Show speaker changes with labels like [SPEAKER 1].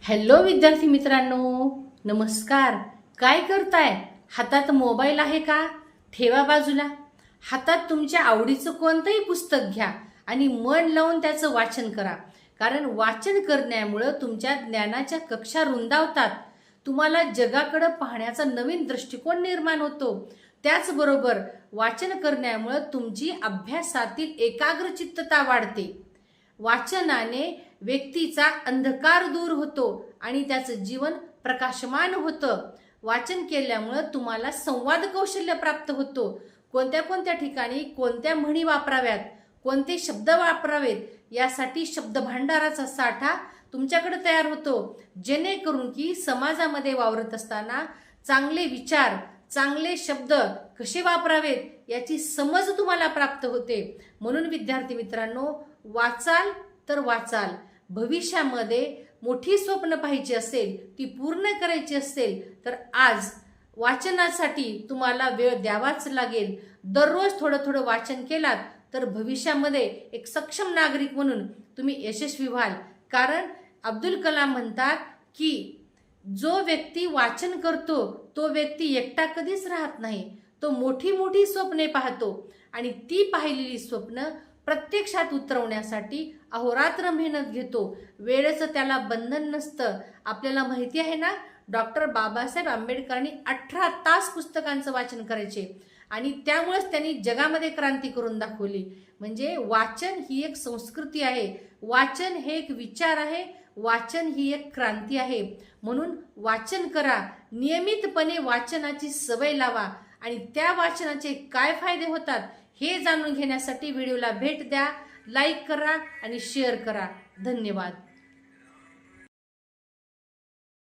[SPEAKER 1] Hello विद्यार्थी मित्रांनो, नमस्कार. काय करताय? हातात मोबाईल आहे का? ठेवा बाजूला. हातात तुमच्या आवडीचं कोणतंही पुस्तक घ्या आणि मन लावून त्याचं वाचन करा. कारण वाचन करण्यामुळं तुमच्या ज्ञानाच्या कक्षा रुंदावतात. तुम्हाला जगाकडे पाहण्याचा नवीन दृष्टिकोन निर्माण होतो. त्याचबरोबर वाचन करण्यामुळं तुमची अभ्यासातील एकाग्रचित्तता वाढते. वाचनाने व्यक्तीचा अंधकार दूर होतो आणि त्याचं जीवन प्रकाशमान होतं. वाचन केल्यामुळं तुम्हाला संवाद कौशल्य प्राप्त होतो. कोणत्या कोणत्या ठिकाणी कोणत्या म्हणी वापराव्यात, कोणते शब्द वापरावेत यासाठी शब्द भांडाराचा साठा तुमच्याकडे तयार होतो. जेणेकरून की समाजामध्ये वावरत असताना चांगले विचार, चांगले शब्द कसे वापरावेत याची समज तुम्हाला प्राप्त होते. म्हणून विद्यार्थी मित्रांनो, वाचाल तर वाचाल. भविष्यामध्ये मोठी स्वप्न पाहिजे असेल, ती पूर्ण करायची असेल तर आज वाचनासाठी तुम्हाला वेळ द्यावाच लागेल. दररोज थोडं थोडं वाचन केलात तर भविष्यामध्ये एक सक्षम नागरिक म्हणून तुम्ही यशस्वी व्हाल. कारण अब्दुल कलाम म्हणतात की जो व्यक्ती वाचन करतो तो व्यक्ती एकटा कधीच राहत नाही. तो मोठी मोठी स्वप्ने पाहतो आणि ती पाहिलेली स्वप्न प्रत्यक्षात उतरवण्यासाठी अहोरात्र मेहनत घेतो. वेळेचं त्याला बंधन नसतं. आपल्याला माहिती आहे ना, डॉक्टर बाबासाहेब आंबेडकरांनी 18 तास पुस्तकांचं वाचन करायचे आणि त्यामुळेच त्यांनी जगामध्ये क्रांती करून दाखवली. म्हणजे वाचन ही एक संस्कृती आहे, वाचन हे एक विचार आहे, वाचन ही एक क्रांती आहे. म्हणून वाचन करा, नियमितपणे वाचनाची सवय लावा आणि त्या वाचनाचे काय फायदे होतात हे जाणून घेण्यासाठी व्हिडिओला भेट द्या, लाईक करा आणि शेअर करा. धन्यवाद.